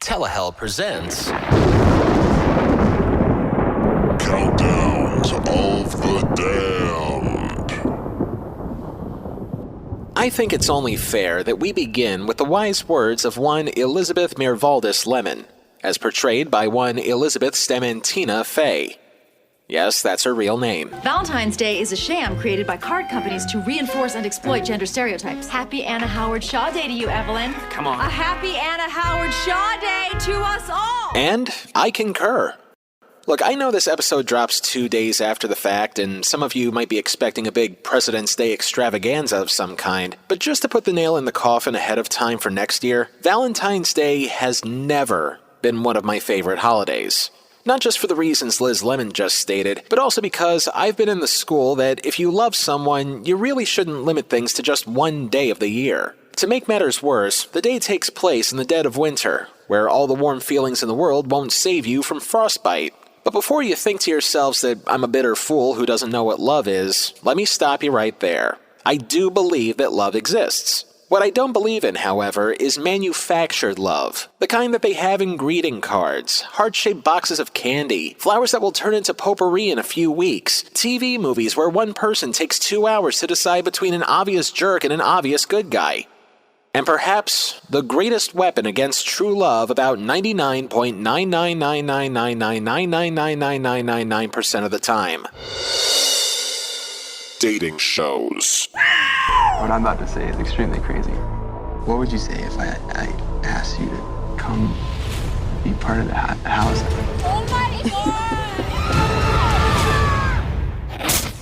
Telehell presents Countdowns of the Damned. I think it's only fair that we begin with the wise words of one Elizabeth Mirvaldis Lemon, as portrayed by one Elizabeth Stementina Fay. Yes, that's her real name. Valentine's Day is a sham created by card companies to reinforce and exploit gender stereotypes. Happy Anna Howard Shaw Day to you, Evelyn. Come on. A happy Anna Howard Shaw Day to us all! And I concur. Look, I know this episode drops 2 days after the fact, and some of you might be expecting a big President's Day extravaganza of some kind, but just to put the nail in the coffin ahead of time for next year, Valentine's Day has never been one of my favorite holidays. Not just for the reasons Liz Lemon just stated, but also because I've been in the school that if you love someone, you really shouldn't limit things to just one day of the year. To make matters worse, the day takes place in the dead of winter, where all the warm feelings in the world won't save you from frostbite. But before you think to yourselves that I'm a bitter fool who doesn't know what love is, let me stop you right there. I do believe that love exists. What I don't believe in, however, is manufactured love. The kind that they have in greeting cards, heart-shaped boxes of candy, flowers that will turn into potpourri in a few weeks, TV movies where one person takes 2 hours to decide between an obvious jerk and an obvious good guy. And perhaps the greatest weapon against true love about 99.9999999999999% of the time. Dating shows. What I'm about to say is extremely crazy. What would you say if I asked you to come be part of the house? Oh my God!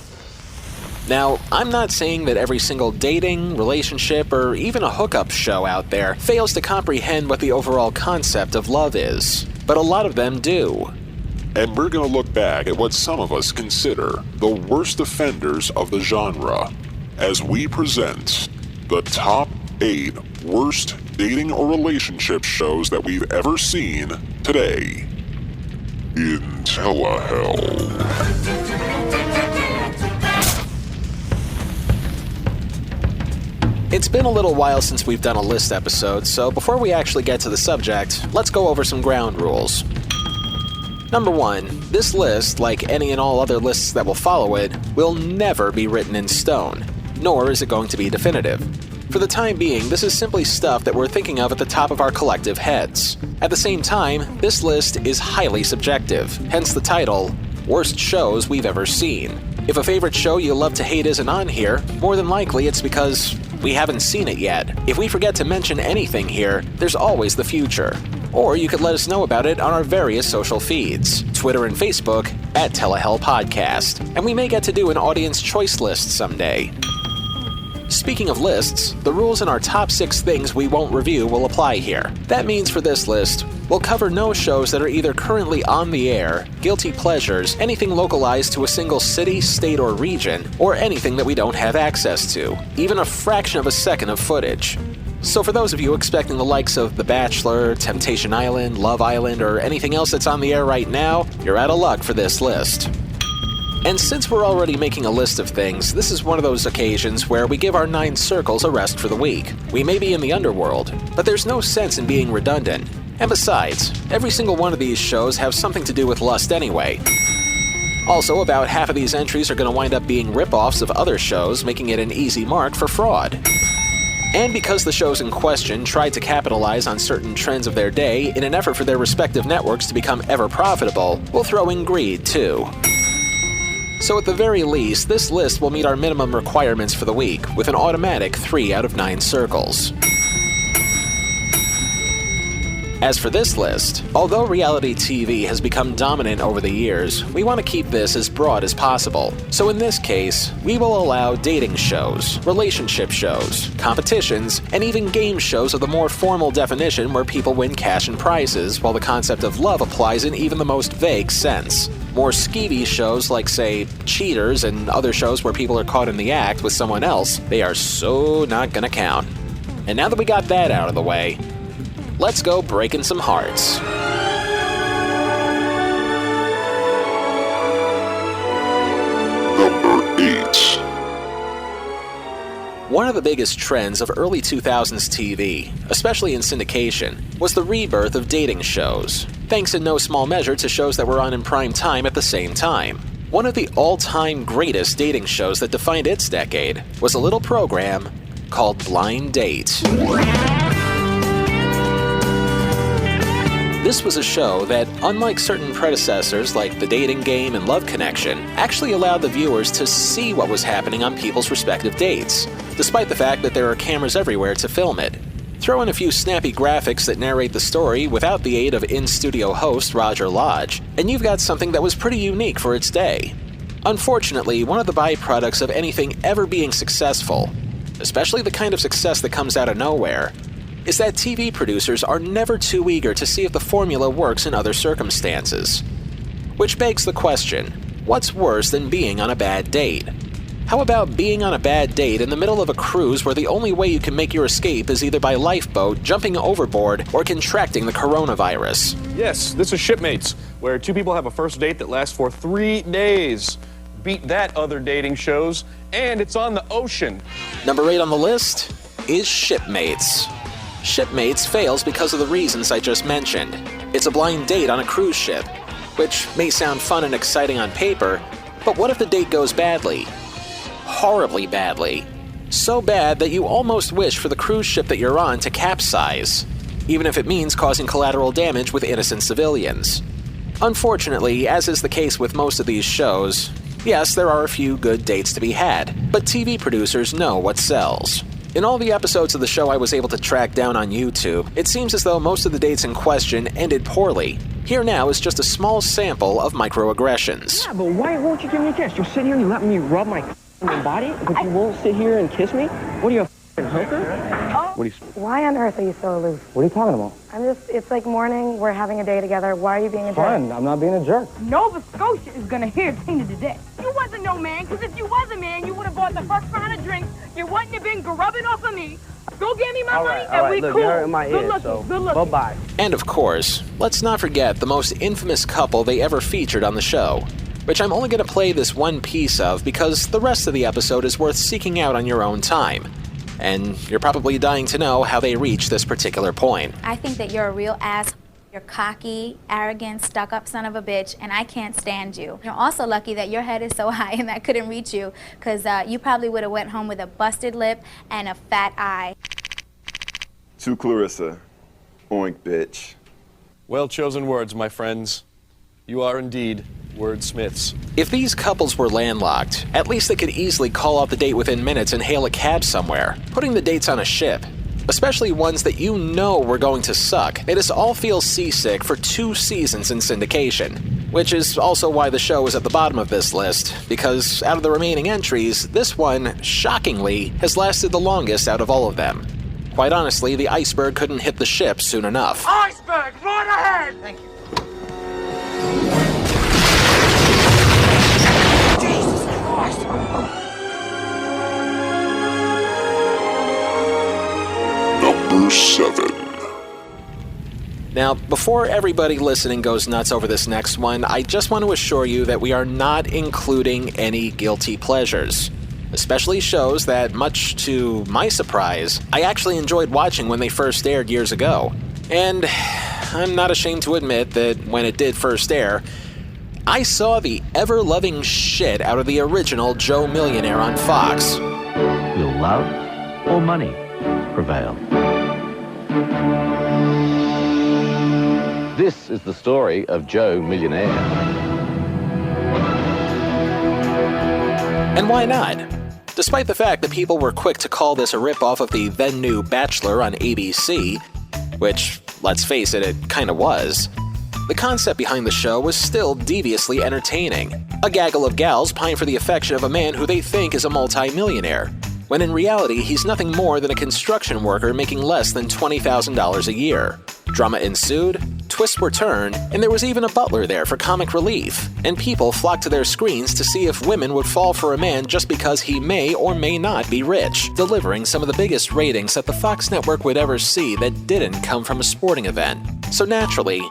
Now, I'm not saying that every single dating, relationship, or even a hookup show out there fails to comprehend what the overall concept of love is, but a lot of them do. And we're going to look back at what some of us consider the worst offenders of the genre as we present the top 8 worst dating or relationship shows that we've ever seen today in Telehell. It's been a little while since we've done a list episode, so before we actually get to the subject, let's go over some ground rules. Number 1, this list, like any and all other lists that will follow it, will never be written in stone, nor is it going to be definitive. For the time being, this is simply stuff that we're thinking of at the top of our collective heads. At the same time, this list is highly subjective, hence the title, Worst Shows We've Ever Seen. If a favorite show you love to hate isn't on here, more than likely it's because we haven't seen it yet. If we forget to mention anything here, there's always the future. Or you could let us know about it on our various social feeds, Twitter and Facebook, at Telehell Podcast. And we may get to do an audience choice list someday. Speaking of lists, the rules in our top 6 things we won't review will apply here. That means for this list, we'll cover no shows that are either currently on the air, guilty pleasures, anything localized to a single city, state, or region, or anything that we don't have access to, even a fraction of a second of footage. So for those of you expecting the likes of The Bachelor, Temptation Island, Love Island, or anything else that's on the air right now, you're out of luck for this list. And since we're already making a list of things, this is one of those occasions where we give our 9 circles a rest for the week. We may be in the underworld, but there's no sense in being redundant. And besides, every single one of these shows have something to do with lust anyway. Also, about half of these entries are going to wind up being rip-offs of other shows, making it an easy mark for fraud. And because the shows in question tried to capitalize on certain trends of their day in an effort for their respective networks to become ever profitable, we'll throw in greed too. So at the very least, this list will meet our minimum requirements for the week with an automatic 3 out of 9 circles. As for this list, although reality TV has become dominant over the years, we want to keep this as broad as possible. So in this case, we will allow dating shows, relationship shows, competitions, and even game shows of the more formal definition where people win cash and prizes, while the concept of love applies in even the most vague sense. More skeevy shows like, say, Cheaters and other shows where people are caught in the act with someone else, they are so not gonna count. And now that we got that out of the way, let's go breaking some hearts. Number 8. One of the biggest trends of early 2000s TV, especially in syndication, was the rebirth of dating shows, thanks in no small measure to shows that were on in prime time at the same time. One of the all-time greatest dating shows that defined its decade was a little program called Blind Date. This was a show that, unlike certain predecessors like The Dating Game and Love Connection, actually allowed the viewers to see what was happening on people's respective dates, despite the fact that there are cameras everywhere to film it. Throw in a few snappy graphics that narrate the story without the aid of in-studio host Roger Lodge, and you've got something that was pretty unique for its day. Unfortunately, one of the byproducts of anything ever being successful, especially the kind of success that comes out of nowhere, is that TV producers are never too eager to see if the formula works in other circumstances. Which begs the question, what's worse than being on a bad date? How about being on a bad date in the middle of a cruise where the only way you can make your escape is either by lifeboat, jumping overboard, or contracting the coronavirus? Yes, this is Shipmates, where two people have a first date that lasts for 3 days. Beat that, other dating shows, and it's on the ocean. Number 8 on the list is Shipmates. Shipmates fails because of the reasons I just mentioned. It's a blind date on a cruise ship, which may sound fun and exciting on paper, but what if the date goes badly? Horribly badly. So bad that you almost wish for the cruise ship that you're on to capsize, even if it means causing collateral damage with innocent civilians. Unfortunately, as is the case with most of these shows, yes, there are a few good dates to be had, but TV producers know what sells. In all the episodes of the show I was able to track down on YouTube, it seems as though most of the dates in question ended poorly. Here now is just a small sample of microaggressions. Yeah, but why won't you give me a kiss? You'll sit here and you let me rub my body, but you won't sit here and kiss me? What are you, a hooker? Why on earth are you so aloof? What are you talking about? It's like morning, we're having a day together. Why are you being a jerk? Fun, I'm not being a jerk. Nova Scotia is gonna hear Tina today. You wasn't no man, because if you was a man, you would have bought the first round of drinks. You wouldn't have been grubbing off of me. Go get me my money, and we look, cool. You're hurting my Good ear, looking, so good looking. bye-bye. And of course, let's not forget the most infamous couple they ever featured on the show, which I'm only going to play this one piece of because the rest of the episode is worth seeking out on your own time. And you're probably dying to know how they reached this particular point. I think that you're a real ass. You're cocky, arrogant, stuck-up son of a bitch, and I can't stand you. You're also lucky that your head is so high and that couldn't reach you, because you probably would have went home with a busted lip and a fat eye. To Clarissa, oink bitch. Well-chosen words, my friends. You are indeed wordsmiths. If these couples were landlocked, at least they could easily call off the date within minutes and hail a cab somewhere, putting the dates on a ship. Especially ones that you know were going to suck, made us all feel seasick for 2 seasons in syndication. Which is also why the show is at the bottom of this list, because out of the remaining entries, this one, shockingly, has lasted the longest out of all of them. Quite honestly, the iceberg couldn't hit the ship soon enough. Iceberg, right ahead! Thank you. Jesus Christ! Number 7. Now, before everybody listening goes nuts over this next one, I just want to assure you that we are not including any guilty pleasures. Especially shows that, much to my surprise, I actually enjoyed watching when they first aired years ago. And I'm not ashamed to admit that when it did first air, I saw the ever-loving shit out of the original Joe Millionaire on Fox. Will love or money prevail? This is the story of Joe Millionaire. And why not? Despite the fact that people were quick to call this a ripoff of the then-new Bachelor on ABC, which, let's face it, it kinda was, the concept behind the show was still deviously entertaining. A gaggle of gals pine for the affection of a man who they think is a multi-millionaire, when in reality he's nothing more than a construction worker making less than $20,000 a year. Drama ensued, twists were turned, and there was even a butler there for comic relief, and people flocked to their screens to see if women would fall for a man just because he may or may not be rich, delivering some of the biggest ratings that the Fox network would ever see that didn't come from a sporting event. So naturally,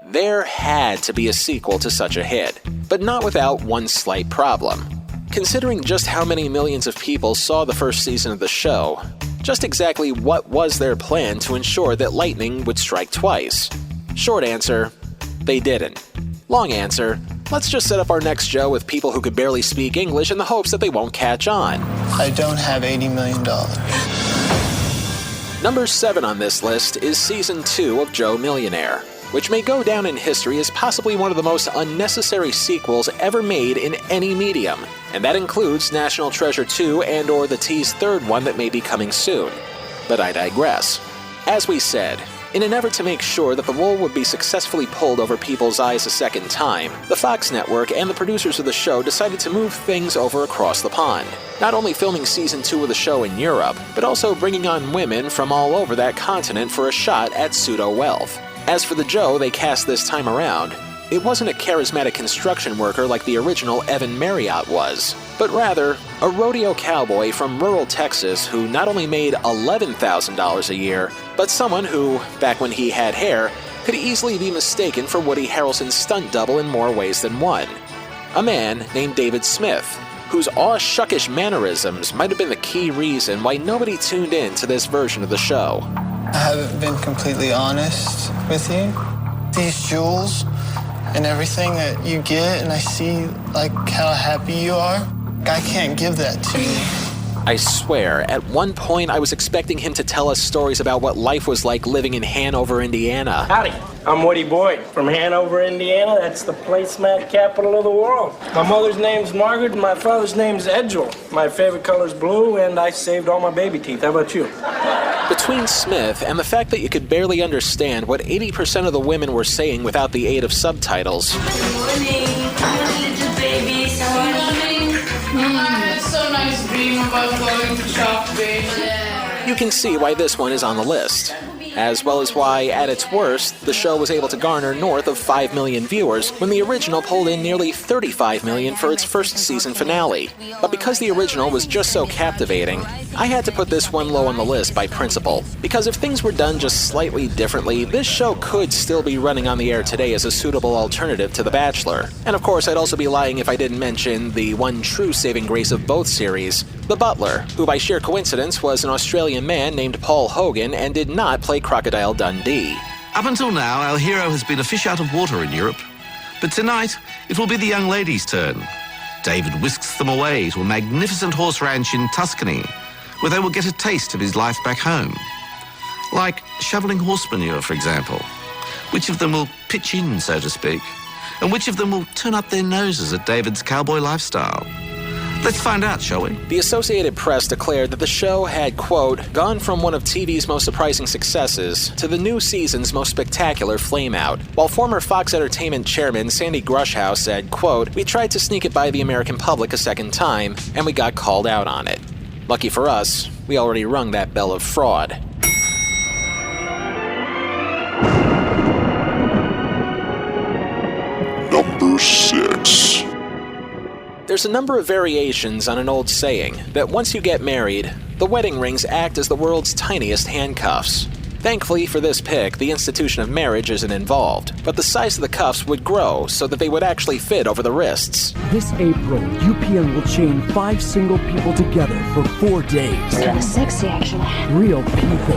there had to be a sequel to such a hit, but not without one slight problem. Considering just how many millions of people saw the first season of the show, just exactly what was their plan to ensure that lightning would strike twice? Short answer, they didn't. Long answer, let's just set up our next Joe with people who could barely speak English in the hopes that they won't catch on. I don't have $80 million. Number 7 on this list is Season 2 of Joe Millionaire, which may go down in history as possibly one of the most unnecessary sequels ever made in any medium, and that includes National Treasure 2 and/or the teased third one that may be coming soon. But I digress. As we said, in an effort to make sure that the wool would be successfully pulled over people's eyes a second time, the Fox network and the producers of the show decided to move things over across the pond. Not only filming Season 2 of the show in Europe, but also bringing on women from all over that continent for a shot at pseudo-wealth. As for the Joe they cast this time around, it wasn't a charismatic construction worker like the original Evan Marriott was, but rather a rodeo cowboy from rural Texas who not only made $11,000 a year, but someone who, back when he had hair, could easily be mistaken for Woody Harrelson's stunt double in more ways than one. A man named David Smith, whose awe-shuckish mannerisms might have been the key reason why nobody tuned in to this version of the show. I haven't been completely honest with you. These jewels and everything that you get, and I see like how happy you are, I can't give that to you. I swear, at one point I was expecting him to tell us stories about what life was like living in Hanover, Indiana. Howdy, I'm Woody Boyd from Hanover, Indiana. That's the placemat capital of the world. My mother's name's Margaret and my father's name's Edgel. My favorite color's blue and I saved all my baby teeth. How about you? Between Smith and the fact that you could barely understand what 80% of the women were saying without the aid of subtitles. Good morning. Little babies. How are you? It's so nice dream about going to shopping. You can see why this one is on the list, as well as why, at its worst, the show was able to garner north of 5 million viewers when the original pulled in nearly 35 million for its first season finale. But because the original was just so captivating, I had to put this one low on the list by principle, because if things were done just slightly differently, this show could still be running on the air today as a suitable alternative to The Bachelor. And of course, I'd also be lying if I didn't mention the one true saving grace of both series, The Butler, who by sheer coincidence was an Australian man named Paul Hogan and did not play Crocodile Dundee. Up until now, our hero has been a fish out of water in Europe. But tonight, it will be the young lady's turn. David whisks them away to a magnificent horse ranch in Tuscany, where they will get a taste of his life back home. Like shoveling horse manure, for example. Which of them will pitch in, so to speak? And which of them will turn up their noses at David's cowboy lifestyle? Let's find out, shall we? The Associated Press declared that the show had, quote, gone from one of TV's most surprising successes to the new season's most spectacular flameout, while former Fox Entertainment chairman Sandy Grushhow said, quote, we tried to sneak it by the American public a second time, and we got called out on it. Lucky for us, we already rung that bell of fraud. Number 6. There's a number of variations on an old saying that once you get married, the wedding rings act as the world's tiniest handcuffs. Thankfully for this pick, the institution of marriage isn't involved, but the size of the cuffs would grow so that they would actually fit over the wrists. This April, UPN will chain 5 single people together for 4 days. Kind of sexy, actually. Real people.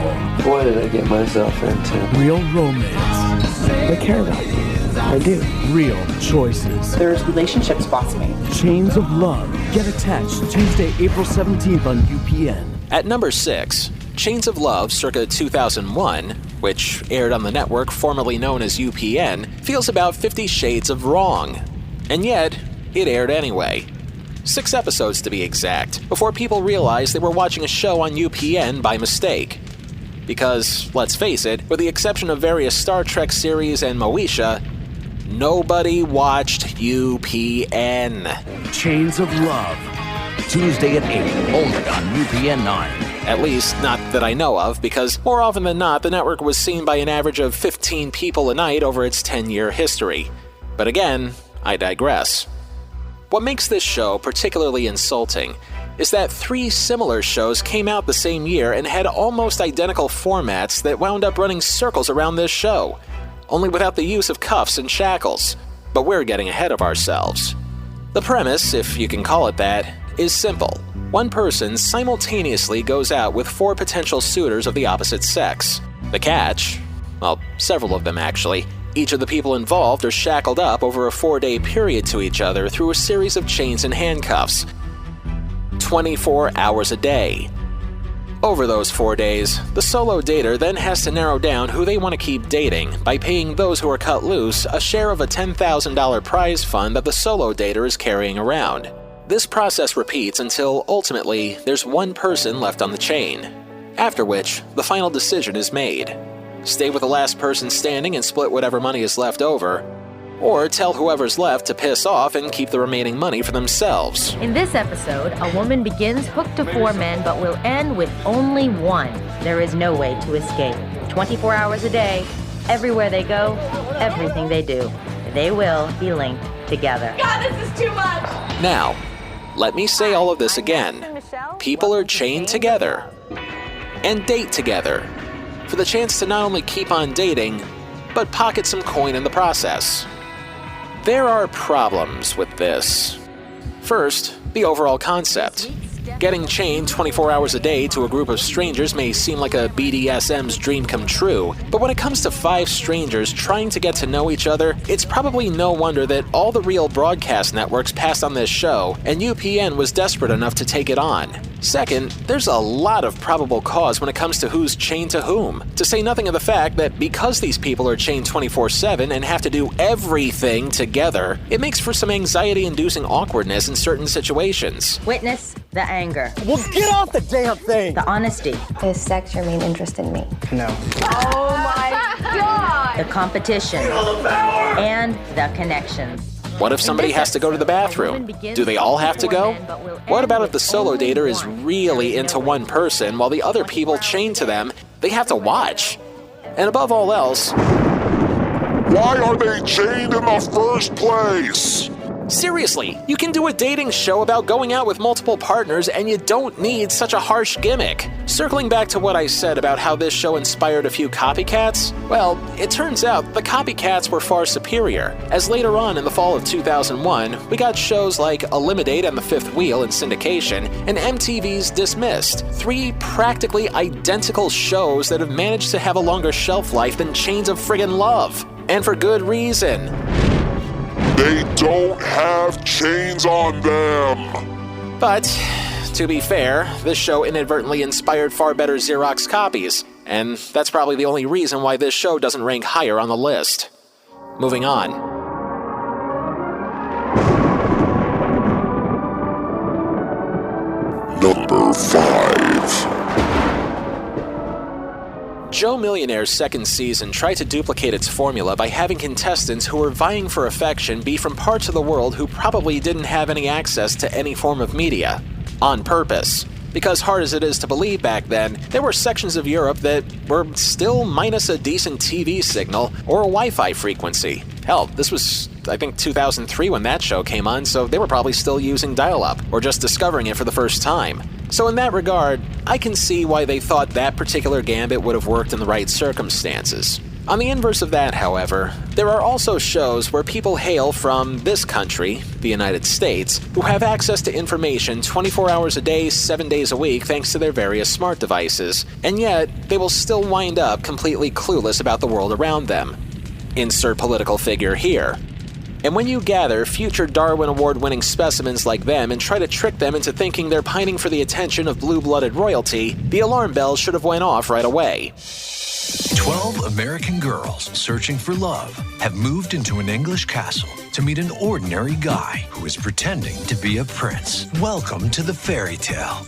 What did I get myself into? Real romance. I care about you. I do. Real choices. There's relationships, boss me. Chains of Love. Get attached Tuesday, April 17th on UPN. At number 6, Chains of Love circa 2001, which aired on the network formerly known as UPN, feels about 50 shades of wrong. And yet, it aired anyway. 6 episodes to be exact, before people realized they were watching a show on UPN by mistake. Because, let's face it, with the exception of various Star Trek series and Moesha, nobody watched UPN. Chains of Love. Tuesday at 8, only on UPN 9. At least, not that I know of, because more often than not, the network was seen by an average of 15 people a night over its 10-year history. But again, I digress. What makes this show particularly insulting is that 3 similar shows came out the same year and had almost identical formats that wound up running circles around this show, only without the use of cuffs and shackles. But we're getting ahead of ourselves. The premise, if you can call it that, is simple. One person simultaneously goes out with 4 potential suitors of the opposite sex. The catch? Well, several of them actually. Each of the people involved are shackled up over a 4-day period to each other through a series of chains and handcuffs. 24 hours a day. Over those 4 days, the solo dater then has to narrow down who they want to keep dating by paying those who are cut loose a share of a $10,000 prize fund that the solo dater is carrying around. This process repeats until, ultimately, there's one person left on the chain. After which, the final decision is made. Stay with the last person standing and split whatever money is left over, or tell whoever's left to piss off and keep the remaining money for themselves. In this episode, a woman begins hooked to 4 men but will end with only one. There is no way to escape. 24 hours a day, everywhere they go, everything they do. They will be linked together. God, this is too much! Now, let me say all of this again. People are chained together and date together for the chance to not only keep on dating, but pocket some coin in the process. There are problems with this. First, the overall concept. Getting chained 24 hours a day to a group of strangers may seem like a BDSM's dream come true, but when it comes to 5 strangers trying to get to know each other, it's probably no wonder that all the real broadcast networks passed on this show, and UPN was desperate enough to take it on. Second, there's a lot of probable cause when it comes to who's chained to whom, to say nothing of the fact that because these people are chained 24/7 and have to do everything together, it makes for some anxiety-inducing awkwardness in certain situations. Witness the anger. Well, get off the damn thing! The honesty. Is sex your main interest in me? No. Oh my God! The competition. And the connections. What if somebody has to go to the bathroom? Do they all have to go? What about if the solo dater is really into one person while the other people chained to them, they have to watch? And above all else, why are they chained in the first place? Seriously, you can do a dating show about going out with multiple partners and you don't need such a harsh gimmick. Circling back to what I said about how this show inspired a few copycats, well, it turns out the copycats were far superior, as later on in the fall of 2001, we got shows like Eliminate and The Fifth Wheel in syndication, and MTV's Dismissed, 3 practically identical shows that have managed to have a longer shelf life than Chains of Friggin' Love. And for good reason. They don't have chains on them. But, to be fair, this show inadvertently inspired far better Xerox copies, and that's probably the only reason why this show doesn't rank higher on the list. Moving on. Number 5. Joe Millionaire's second season tried to duplicate its formula by having contestants who were vying for affection be from parts of the world who probably didn't have any access to any form of media. On purpose. Because hard as it is to believe back then, there were sections of Europe that were still minus a decent TV signal or a Wi-Fi frequency. Hell, this was, I think, 2003 when that show came on, so they were probably still using dial-up or just discovering it for the first time. So in that regard, I can see why they thought that particular gambit would have worked in the right circumstances. On the inverse of that, however, there are also shows where people hail from this country, the United States, who have access to information 24 hours a day, 7 days a week thanks to their various smart devices, and yet they will still wind up completely clueless about the world around them. Insert political figure here. And when you gather future Darwin Award-winning specimens like them and try to trick them into thinking they're pining for the attention of blue-blooded royalty, the alarm bells should have went off right away. 12 American girls searching for love have moved into an English castle to meet an ordinary guy who is pretending to be a prince. Welcome to the fairy tale.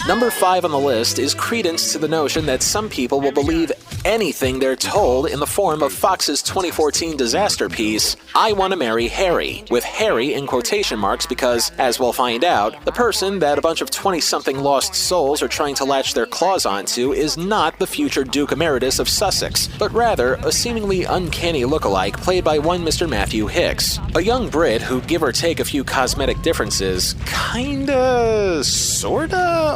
Number 5 on the list is credence to the notion that some people will believe anything they're told in the form of Fox's 2014 disaster piece, I Want to Marry Harry, with Harry in quotation marks because, as we'll find out, the person that a bunch of 20-something lost souls are trying to latch their claws onto is not the future Duke Emeritus of Sussex, but rather a seemingly uncanny lookalike played by one Mr. Matthew Hicks, a young Brit who, give or take a few cosmetic differences,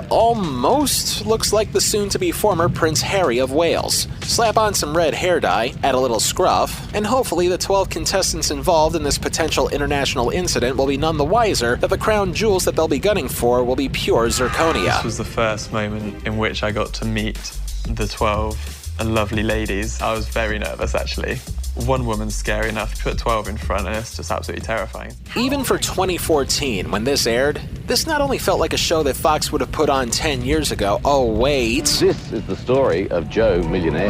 almost looks like the soon-to-be former Prince Harry of Wales. Slap on some red hair dye, add a little scruff, and hopefully the 12 contestants involved in this potential international incident will be none the wiser that the crown jewels that they'll be gunning for will be pure zirconia. This was the first moment in which I got to meet the 12 lovely ladies. I was very nervous, actually. One woman's scary enough to put 12 in front, and it's just absolutely terrifying. Even for 2014, when this aired, this not only felt like a show that Fox would have put on 10 years ago. Oh, wait. This is the story of Joe Millionaire.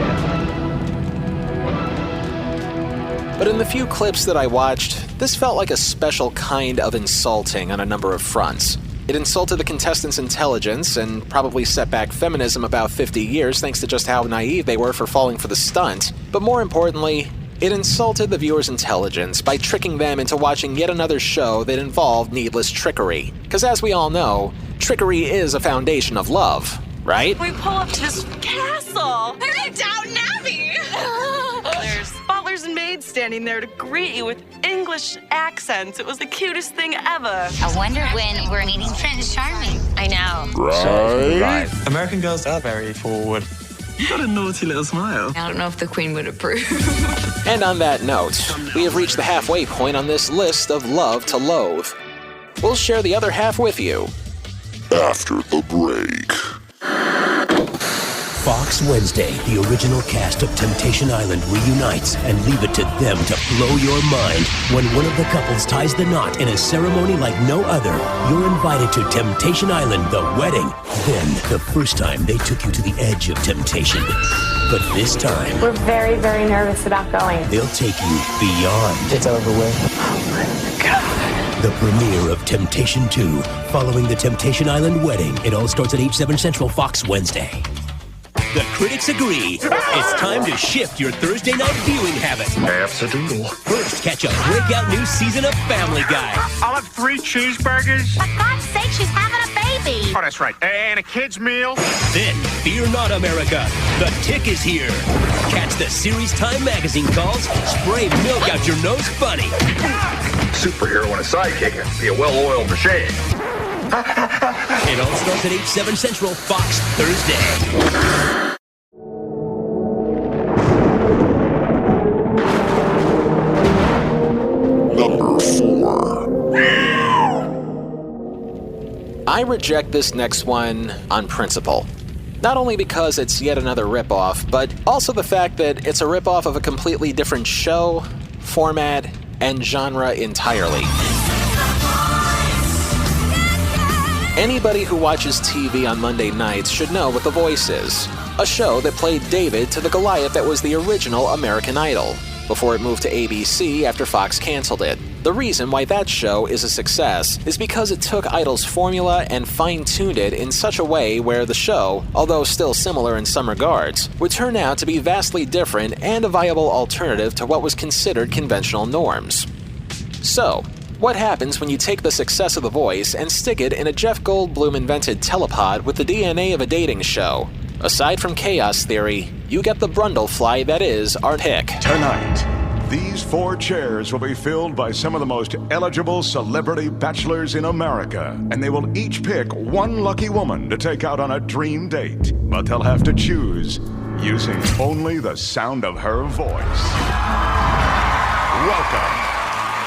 But in the few clips that I watched, this felt like a special kind of insulting on a number of fronts. It insulted the contestants' intelligence and probably set back feminism about 50 years thanks to just how naive they were for falling for the stunt. But more importantly, it insulted the viewers' intelligence by tricking them into watching yet another show that involved needless trickery. Because as we all know, trickery is a foundation of love, right? We pull up to this castle. They're in Downton Abbey. There's butlers and maids standing there to greet you with English accents. It was the cutest thing ever. I wonder when we're meeting Prince Charming. I know. Right. American girls are very forward. You got a naughty little smile. I don't know if the Queen would approve. And on that note, we have reached the halfway point on this list of love to loathe. We'll share the other half with you after the break. Fox Wednesday, the original cast of Temptation Island reunites and leave it to them to blow your mind. When one of the couples ties the knot in a ceremony like no other, you're invited to Temptation Island, the wedding. Then, the first time they took you to the edge of temptation. But this time, we're very, very nervous about going. They'll take you beyond. It's over with. Oh my God. The premiere of Temptation 2, following the Temptation Island wedding. It all starts at 8/7 Central, Fox Wednesday. The critics agree. It's time to shift your Thursday night viewing habits. Absolutely. First, catch a breakout new season of Family Guy. I'll have 3 cheeseburgers. For God's sake, she's having a baby. Oh, that's right. And a kid's meal. Then, fear not, America. The Tick is here. Catch the Series Time magazine calls. Spray milk out your nose funny. Superhero and a sidekick. Be a well-oiled machine. It all starts at 8/7 Central, Fox Thursday. Number 4. I reject this next one on principle. Not only because it's yet another ripoff, but also the fact that it's a ripoff of a completely different show, format, and genre entirely. Anybody who watches TV on Monday nights should know what The Voice is. A show that played David to the Goliath that was the original American Idol, before it moved to ABC after Fox canceled it. The reason why that show is a success is because it took Idol's formula and fine-tuned it in such a way where the show, although still similar in some regards, would turn out to be vastly different and a viable alternative to what was considered conventional norms. So, what happens when you take the success of The Voice and stick it in a Jeff Goldblum-invented telepod with the DNA of a dating show? Aside from chaos theory, you get the Brundlefly that is Art Hick. Tonight, these 4 chairs will be filled by some of the most eligible celebrity bachelors in America, and they will each pick one lucky woman to take out on a dream date. But they'll have to choose using only the sound of her voice. Welcome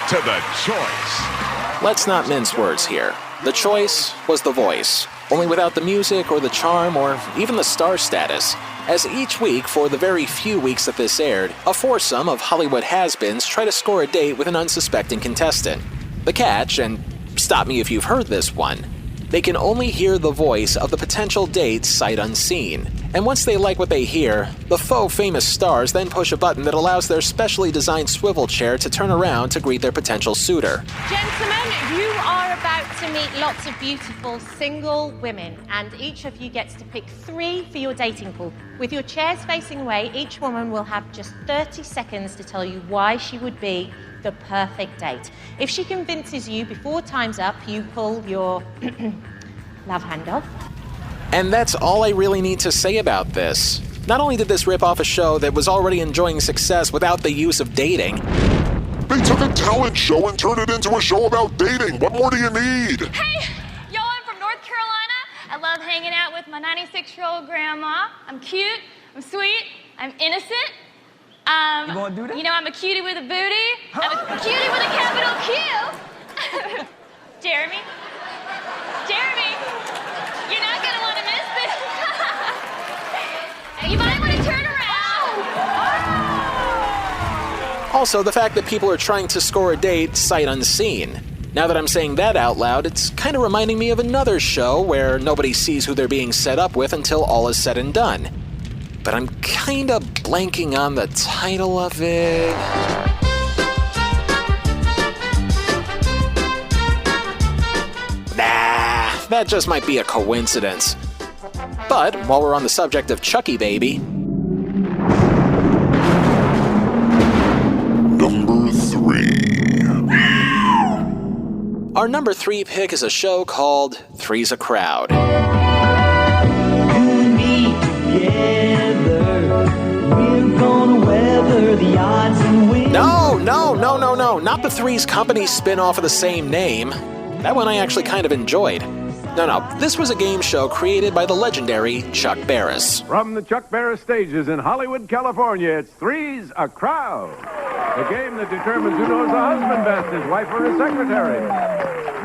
to The Choice. Let's not mince words here. The choice was The Voice, only without the music or the charm or even the star status. As each week, for the very few weeks that this aired, a foursome of Hollywood has-beens try to score a date with an unsuspecting contestant. The catch, and stop me if you've heard this one, they can only hear the voice of the potential date sight unseen. And once they like what they hear, the faux famous stars then push a button that allows their specially designed swivel chair to turn around to greet their potential suitor. Gentlemen, you are about to meet lots of beautiful single women, and each of you gets to pick 3 for your dating pool. With your chairs facing away, each woman will have just 30 seconds to tell you why she would be the perfect date. If she convinces you before time's up, you pull your love hand off. And that's all I really need to say about this. Not only did this rip off a show that was already enjoying success without the use of dating, they took a talent show and turned it into a show about dating. What more do you need? Hey, y'all, I'm from North Carolina. I love hanging out with my 96-year-old grandma. I'm cute, I'm sweet, I'm innocent. You gonna do that? You know, I'm a cutie with a booty. I'm a cutie with a capital Q. Jeremy, you're not gonna want to miss this. You might want to turn around. Also, the fact that people are trying to score a date sight unseen. Now that I'm saying that out loud, it's kind of reminding me of another show where nobody sees who they're being set up with until all is said and done. But I'm kind of blanking on the title of it. Nah, that just might be a coincidence. But while we're on the subject of Chucky Baby, Number 3. Our number 3 pick is a show called Three's a Crowd. No, not the Three's Company spin-off of the same name. That one I actually kind of enjoyed. No, this was a game show created by the legendary Chuck Barris. From the Chuck Barris stages in Hollywood, California, it's Three's a Crowd. The game that determines who knows the husband best, his wife or his secretary.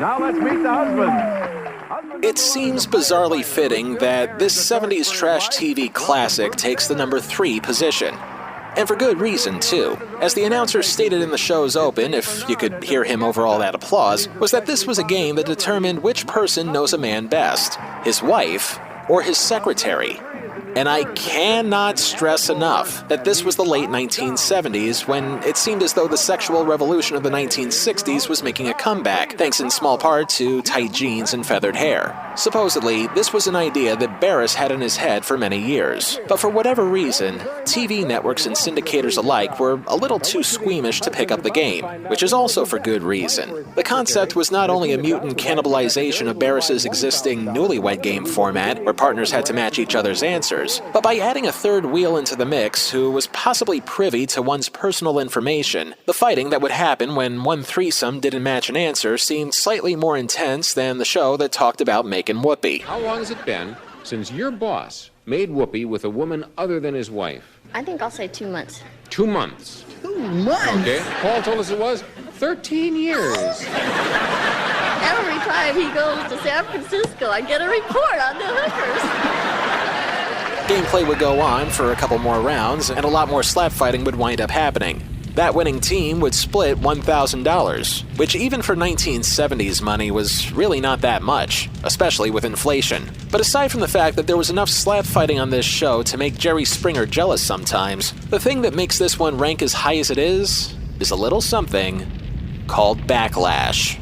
Now let's meet the husband. It seems bizarrely fitting that this 70s trash TV classic takes the number 3 position. And for good reason, too. As the announcer stated in the show's open, if you could hear him over all that applause, was that this was a game that determined which person knows a man best, his wife or his secretary. And I cannot stress enough that this was the late 1970s when it seemed as though the sexual revolution of the 1960s was making a comeback, thanks in small part to tight jeans and feathered hair. Supposedly, this was an idea that Barris had in his head for many years. But for whatever reason, TV networks and syndicators alike were a little too squeamish to pick up the game, which is also for good reason. The concept was not only a mutant cannibalization of Barris's existing newlywed game format, where partners had to match each other's answers, but by adding a third wheel into the mix who was possibly privy to one's personal information, the fighting that would happen when one threesome didn't match an answer seemed slightly more intense than the show that talked about making whoopee. How long has it been since your boss made whoopee with a woman other than his wife? I think I'll say 2 months. 2 months. 2 months? Okay, Paul told us it was 13 years. Every time he goes to San Francisco, I get a report on the hookers. Gameplay would go on for a couple more rounds, and a lot more slap fighting would wind up happening. That winning team would split $1,000, which even for 1970s money was really not that much, especially with inflation. But aside from the fact that there was enough slap fighting on this show to make Jerry Springer jealous sometimes, the thing that makes this one rank as high as it is a little something called backlash.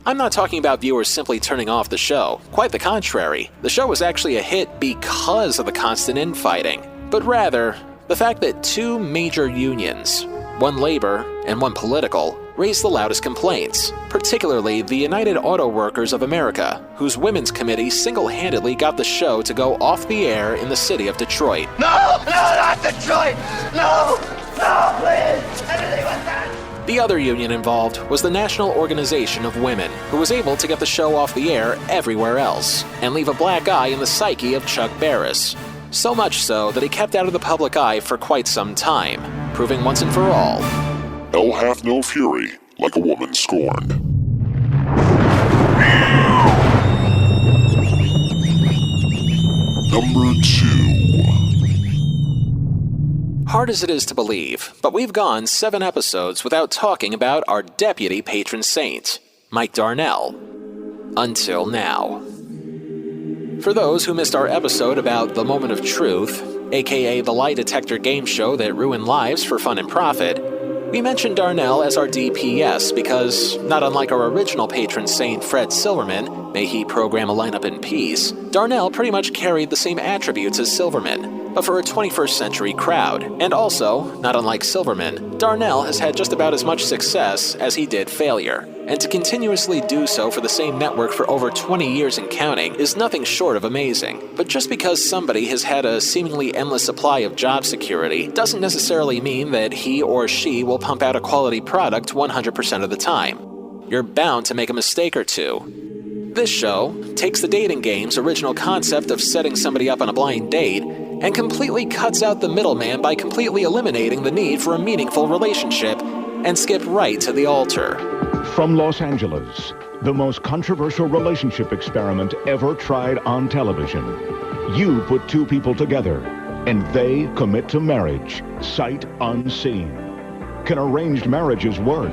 I'm not talking about viewers simply turning off the show. Quite the contrary. The show was actually a hit because of the constant infighting. But rather, the fact that 2 major unions, one labor and one political, raised the loudest complaints, particularly the United Auto Workers of America, whose women's committee single-handedly got the show to go off the air in the city of Detroit. No, not Detroit! No, please! Anything with that! The other union involved was the National Organization of Women, who was able to get the show off the air everywhere else, and leave a black eye in the psyche of Chuck Barris. So much so that he kept out of the public eye for quite some time, proving once and for all, Hell hath no fury like a woman scorned. Number 2. Hard as it is to believe, but we've gone 7 episodes without talking about our deputy patron saint, Mike Darnell. Until now. For those who missed our episode about The Moment of Truth, aka the lie detector game show that ruined lives for fun and profit, we mentioned Darnell as our DPS because, not unlike our original patron saint Fred Silverman, may he program a lineup in peace, Darnell pretty much carried the same attributes as Silverman, but for a 21st century crowd. And also, not unlike Silverman, Darnell has had just about as much success as he did failure. And to continuously do so for the same network for over 20 years and counting is nothing short of amazing. But just because somebody has had a seemingly endless supply of job security doesn't necessarily mean that he or she will pump out a quality product 100% of the time. You're bound to make a mistake or two. This show takes the dating game's original concept of setting somebody up on a blind date and completely cuts out the middleman by completely eliminating the need for a meaningful relationship and skip right to the altar. From Los Angeles, the most controversial relationship experiment ever tried on television. You put two people together, and they commit to marriage, sight unseen. Can arranged marriages work?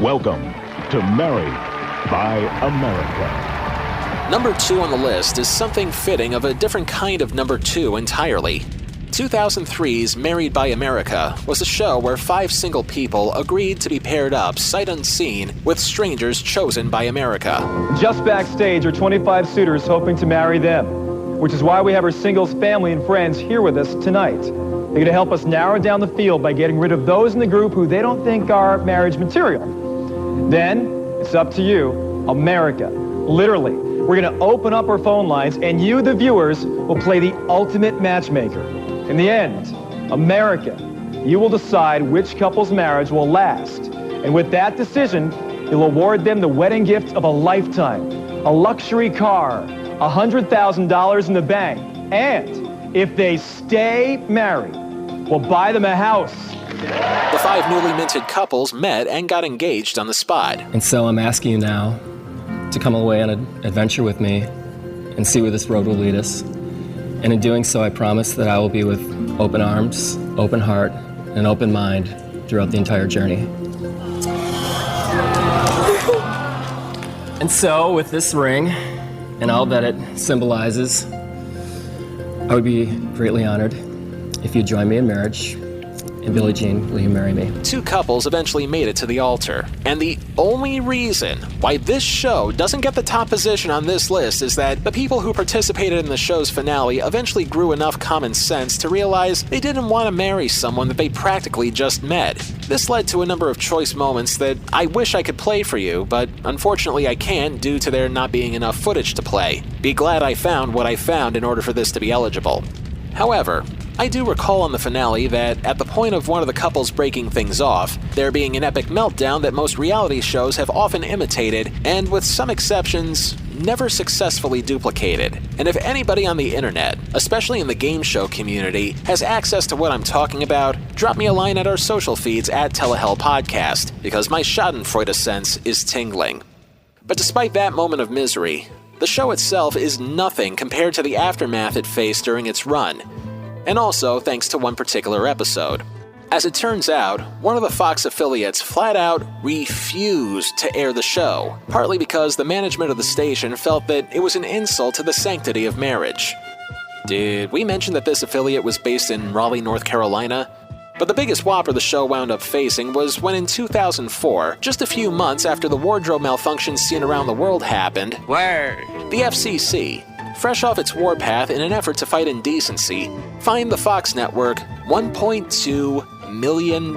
Welcome to Married by America. Number 2 on the list is something fitting of a different kind of number 2 entirely. 2003's Married by America was a show where 5 single people agreed to be paired up sight unseen with strangers chosen by America. Just backstage are 25 suitors hoping to marry them, which is why we have our singles family and friends here with us tonight. They're going to help us narrow down the field by getting rid of those in the group who they don't think are marriage material. Then, it's up to you, America. Literally, we're going to open up our phone lines and you, the viewers, will play the ultimate matchmaker. In the end, America, you will decide which couple's marriage will last. And with that decision, you'll award them the wedding gift of a lifetime, a luxury car, $100,000 in the bank, and if they stay married, we'll buy them a house. The 5 newly minted couples met and got engaged on the spot. And so I'm asking you now to come away on an adventure with me and see where this road will lead us. And in doing so, I promise that I will be with open arms, open heart, and open mind throughout the entire journey. And so, with this ring, and all that it symbolizes, I would be greatly honored if you'd join me in marriage. And Billie Jean, will you marry me? 2 couples eventually made it to the altar. And the only reason why this show doesn't get the top position on this list is that the people who participated in the show's finale eventually grew enough common sense to realize they didn't want to marry someone that they practically just met. This led to a number of choice moments that I wish I could play for you, but unfortunately I can't due to there not being enough footage to play. Be glad I found what I found in order for this to be eligible. However, I do recall on the finale that at the point of one of the couples breaking things off, there being an epic meltdown that most reality shows have often imitated and, with some exceptions, never successfully duplicated. And if anybody on the internet, especially in the game show community, has access to what I'm talking about, drop me a line at our social feeds at Telehell Podcast, because my schadenfreude sense is tingling. But despite that moment of misery, the show itself is nothing compared to the aftermath it faced during its run. And also thanks to one particular episode. As it turns out, one of the Fox affiliates flat out refused to air the show, partly because the management of the station felt that it was an insult to the sanctity of marriage. Did we mention that this affiliate was based in Raleigh, North Carolina? But the biggest whopper the show wound up facing was when in 2004, just a few months after the wardrobe malfunction seen around the world happened, the FCC, fresh off its warpath in an effort to fight indecency, fined the Fox network $1.2 million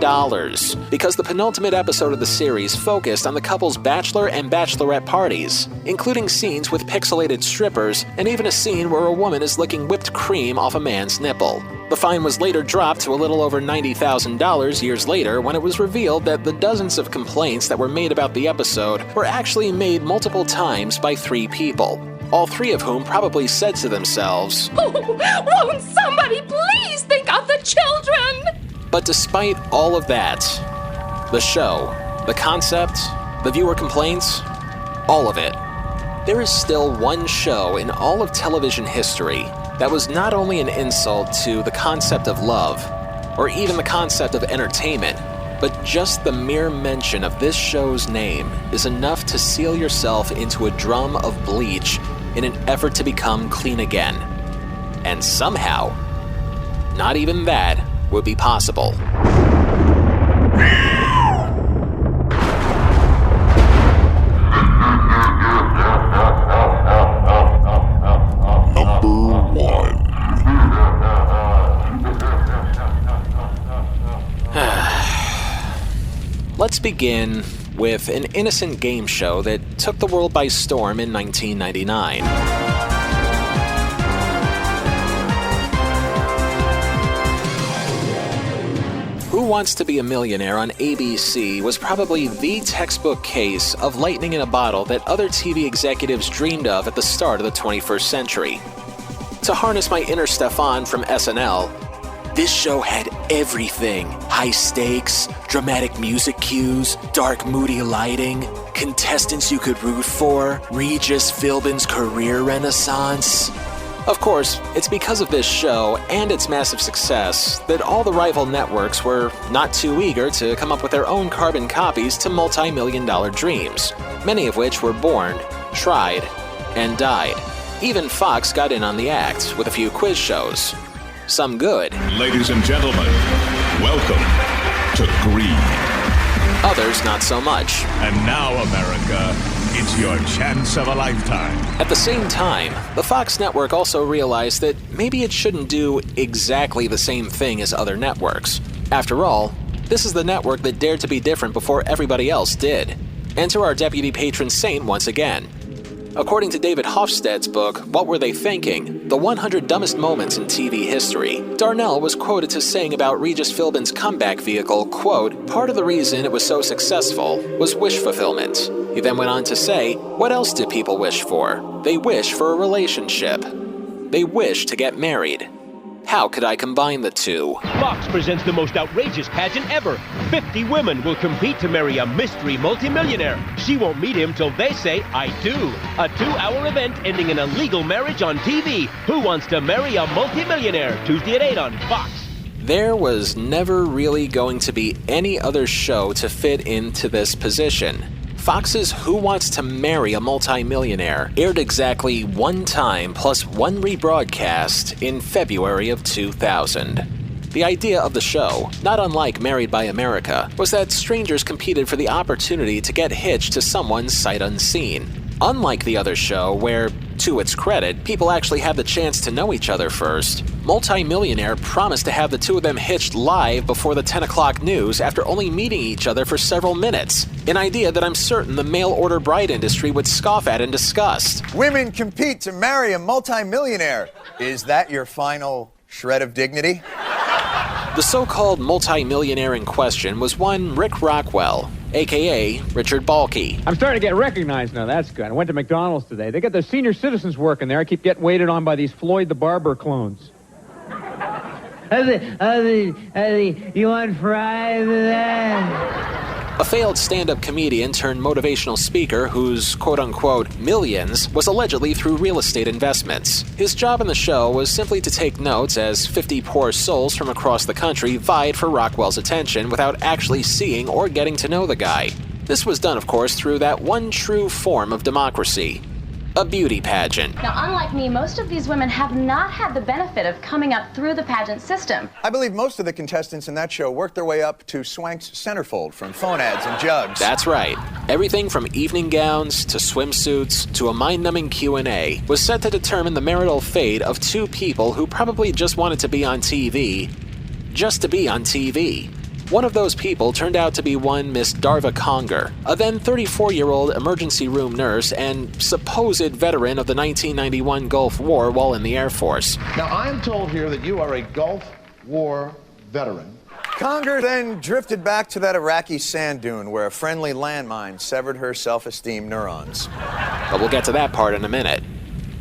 because the penultimate episode of the series focused on the couple's bachelor and bachelorette parties, including scenes with pixelated strippers and even a scene where a woman is licking whipped cream off a man's nipple. The fine was later dropped to a little over $90,000 years later when it was revealed that the dozens of complaints that were made about the episode were actually made multiple times by 3 people. All 3 of whom probably said to themselves, Won't somebody please think of the children? But despite all of that, the show, the concept, the viewer complaints, all of it, there is still one show in all of television history that was not only an insult to the concept of love, or even the concept of entertainment, but just the mere mention of this show's name is enough to seal yourself into a drum of bleach in an effort to become clean again. And somehow, not even that would be possible. Let's begin with an innocent game show that took the world by storm in 1999. Who Wants to Be a Millionaire on ABC was probably the textbook case of lightning in a bottle that other TV executives dreamed of at the start of the 21st century. To harness my inner Stefan from SNL, this show had everything. High stakes, dramatic music cues, dark moody lighting, contestants you could root for, Regis Philbin's career renaissance. Of course, it's because of this show and its massive success that all the rival networks were not too eager to come up with their own carbon copies to multi-million-dollar dreams, many of which were born, tried, and died. Even Fox got in on the act with a few quiz shows. Some good. Ladies and gentlemen, welcome to Greed. Others not so much. And now, America, it's your chance of a lifetime. At the same time, the Fox network also realized that maybe it shouldn't do exactly the same thing as other networks. After all, this is the network that dared to be different before everybody else did. Enter our deputy patron saint once again. According to David Hofstad's book, What Were They Thinking? The 100 Dumbest Moments in TV History, Darnell was quoted as saying about Regis Philbin's comeback vehicle, quote, "Part of the reason it was so successful was wish fulfillment." He then went on to say, what else did people wish for? They wish for a relationship. They wish to get married. How could I combine the two? Fox presents the most outrageous pageant ever. 50 women will compete to marry a mystery multimillionaire. She won't meet him till they say, I do. A 2-hour event ending in a legal marriage on TV. Who wants to marry a multimillionaire? Tuesday at 8 on Fox. There was never really going to be any other show to fit into this position. Fox's Who Wants to Marry a Multimillionaire aired exactly one time plus one rebroadcast in February of 2000. The idea of the show, not unlike Married by America, was that strangers competed for the opportunity to get hitched to someone sight unseen. Unlike the other show, where, to its credit, people actually had the chance to know each other first, Multimillionaire promised to have the two of them hitched live before the 10 o'clock news after only meeting each other for several minutes, an idea that I'm certain the mail-order bride industry would scoff at in disgust. Women compete to marry a multimillionaire. Is that your final shred of dignity? The so-called multimillionaire in question was one Rick Rockwell, a.k.a. Richard Balke. I'm starting to get recognized now. That's good. I went to McDonald's today. They got their senior citizens working there. I keep getting waited on by these Floyd the Barber clones. You want fries with that? A failed stand-up comedian turned motivational speaker whose quote-unquote millions was allegedly through real estate investments. His job in the show was simply to take notes as 50 poor souls from across the country vied for Rockwell's attention without actually seeing or getting to know the guy. This was done, of course, through that one true form of democracy. A beauty pageant. Now, unlike me, most of these women have not had the benefit of coming up through the pageant system. I believe most of the contestants in that show worked their way up to Swank's centerfold from phone ads and jugs. That's right. Everything from evening gowns to swimsuits to a mind-numbing Q&A was set to determine the marital fate of two people who probably just wanted to be on TV, just to be on TV. One of those people turned out to be one Miss Darva Conger, a then 34-year-old emergency room nurse and supposed veteran of the 1991 Gulf War while in the Air Force. Now, I'm told here that you are a Gulf War veteran. Conger then drifted back to that Iraqi sand dune where a friendly landmine severed her self-esteem neurons. But we'll get to that part in a minute.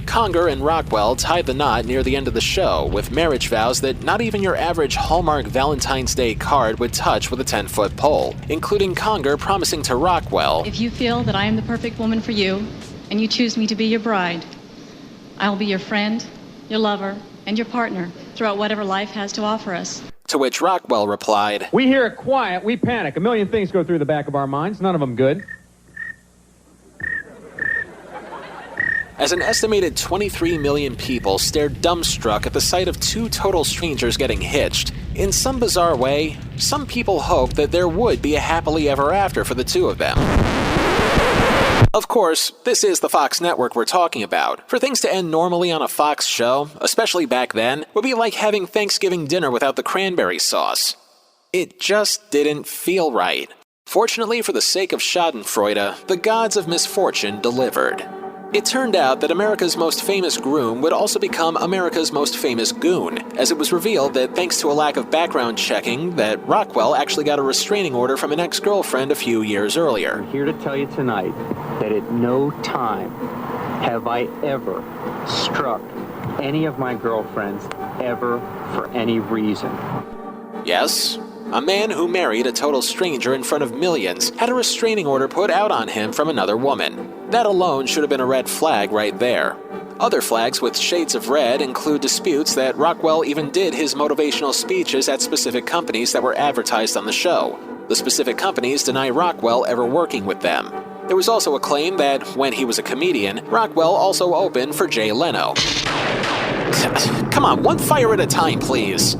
Conger and Rockwell tied the knot near the end of the show with marriage vows that not even your average Hallmark Valentine's Day card would touch with a 10-foot pole, including Conger promising to Rockwell, "If you feel that I am the perfect woman for you, and you choose me to be your bride, I will be your friend, your lover, and your partner throughout whatever life has to offer us." To which Rockwell replied, "We hear it quiet, we panic. A million things go through the back of our minds, none of them good." As an estimated 23 million people stared dumbstruck at the sight of two total strangers getting hitched, in some bizarre way, some people hoped that there would be a happily ever after for the two of them. Of course, this is the Fox network we're talking about. For things to end normally on a Fox show, especially back then, would be like having Thanksgiving dinner without the cranberry sauce. It just didn't feel right. Fortunately, for the sake of schadenfreude, the gods of misfortune delivered. It turned out that America's most famous groom would also become America's most famous goon, as it was revealed that thanks to a lack of background checking, that Rockwell actually got a restraining order from an ex-girlfriend a few years earlier. I'm here to tell you tonight that at no time have I ever struck any of my girlfriends ever for any reason. Yes, a man who married a total stranger in front of millions had a restraining order put out on him from another woman. That alone should have been a red flag right there. Other flags with shades of red include disputes that Rockwell even did his motivational speeches at specific companies that were advertised on the show. The specific companies deny Rockwell ever working with them. There was also a claim that when he was a comedian, Rockwell also opened for Jay Leno. Come on, one fire at a time, please.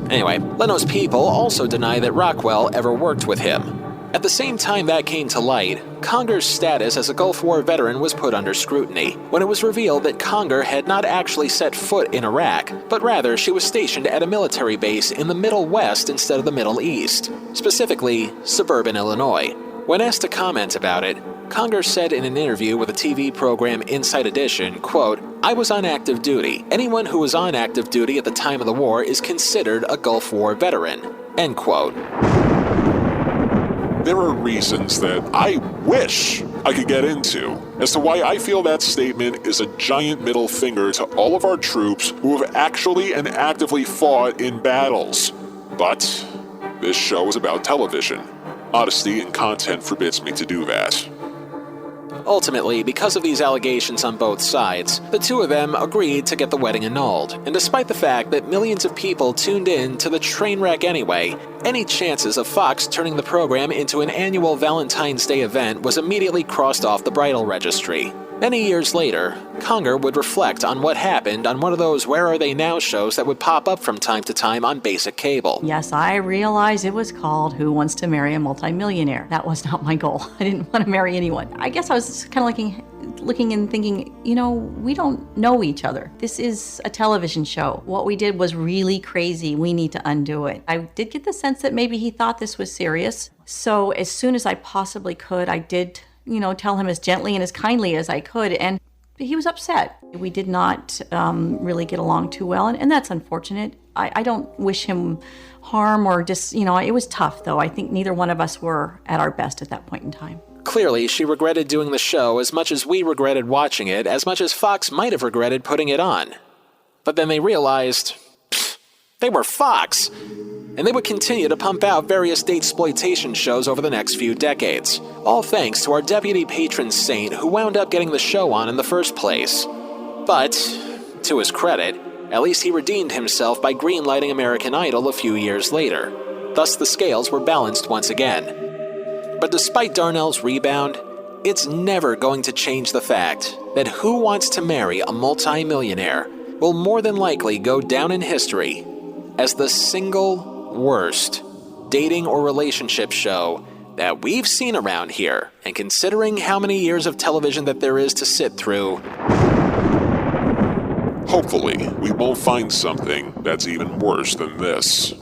Anyway, Leno's people also deny that Rockwell ever worked with him. At the same time that came to light, Conger's status as a Gulf War veteran was put under scrutiny when it was revealed that Conger had not actually set foot in Iraq, but rather she was stationed at a military base in the Middle West instead of the Middle East, specifically suburban Illinois. When asked to comment about it, Conger said in an interview with the TV program Inside Edition, quote, "I was on active duty. Anyone who was on active duty at the time of the war is considered a Gulf War veteran." End quote. There are reasons that I wish I could get into as to why I feel that statement is a giant middle finger to all of our troops who have actually and actively fought in battles. But this show is about television. Honesty and content forbids me to do that. Ultimately, because of these allegations on both sides, the two of them agreed to get the wedding annulled. And despite the fact that millions of people tuned in to the train wreck anyway, any chances of Fox turning the program into an annual Valentine's Day event was immediately crossed off the bridal registry. Many years later, Conger would reflect on what happened on one of those Where Are They Now shows that would pop up from time to time on basic cable. Yes, I realize it was called Who Wants to Marry a Multimillionaire. That was not my goal. I didn't want to marry anyone. I guess I was kind of looking and thinking, we don't know each other. This is a television show. What we did was really crazy. We need to undo it. I did get the sense that maybe he thought this was serious. So as soon as I possibly could, I did tell him as gently and as kindly as I could, and he was upset. We did not really get along too well, and that's unfortunate. I don't wish him harm or just, it was tough, though. I think neither one of us were at our best at that point in time. Clearly, she regretted doing the show as much as we regretted watching it, as much as Fox might have regretted putting it on. But then they realized, they were Fox, and they would continue to pump out various date-exploitation shows over the next few decades, all thanks to our deputy patron saint who wound up getting the show on in the first place. But, to his credit, at least he redeemed himself by greenlighting American Idol a few years later. Thus the scales were balanced once again. But despite Darnell's rebound, it's never going to change the fact that Who Wants to Marry a Multi-Millionaire will more than likely go down in history as the single worst dating or relationship show that we've seen around here. And considering how many years of television that there is to sit through, hopefully we won't find something that's even worse than this.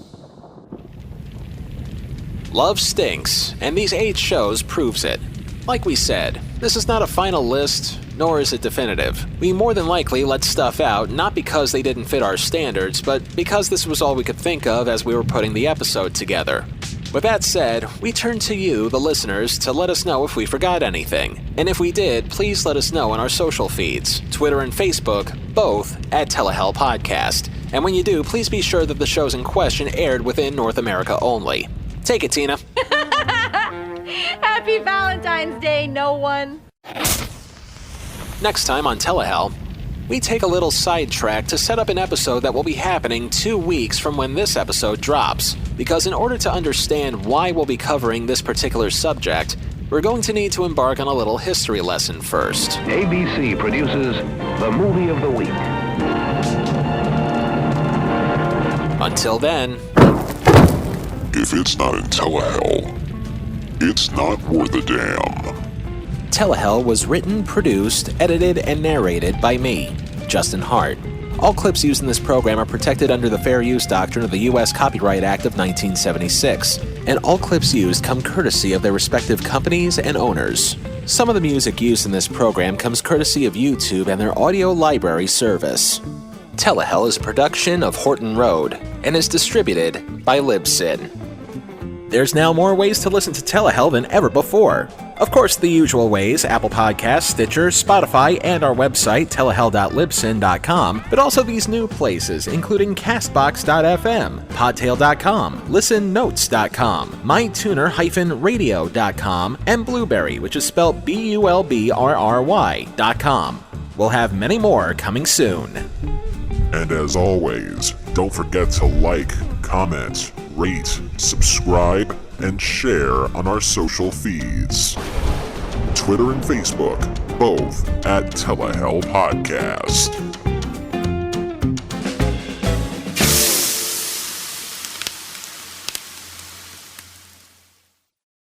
Love stinks, and these 8 shows proves it. Like we said, this is not a final list, nor is it definitive. We more than likely let stuff out not because they didn't fit our standards, but because this was all we could think of as we were putting the episode together. With that said, we turn to you, the listeners, to let us know if we forgot anything. And if we did, please let us know on our social feeds, Twitter and Facebook, both at Telehell Podcast. And when you do, please be sure that the shows in question aired within North America only. Take it, Tina. Happy Valentine's Day, no one. Next time on Telehell, we take a little sidetrack to set up an episode that will be happening 2 weeks from when this episode drops. Because in order to understand why we'll be covering this particular subject, we're going to need to embark on a little history lesson first. ABC produces the Movie of the Week. Until then, if it's not in Telehell, it's not worth a damn. Telehell was written, produced, edited, and narrated by me, Justin Hart. All clips used in this program are protected under the Fair Use Doctrine of the U.S. Copyright Act of 1976, and all clips used come courtesy of their respective companies and owners. Some of the music used in this program comes courtesy of YouTube and their audio library service. Telehell is a production of Horton Road and is distributed by Libsyn. There's now more ways to listen to Telehell than ever before. Of course, the usual ways: Apple Podcasts, Stitcher, Spotify, and our website, telehell.libsyn.com, but also these new places, including Castbox.fm, Podtail.com, ListenNotes.com, MyTuner-Radio.com, and Blueberry, which is spelled BULBRRY.com. We'll have many more coming soon. And as always, don't forget to like, comment, rate, subscribe, and share on our social feeds. Twitter and Facebook, both at Telehell Podcast.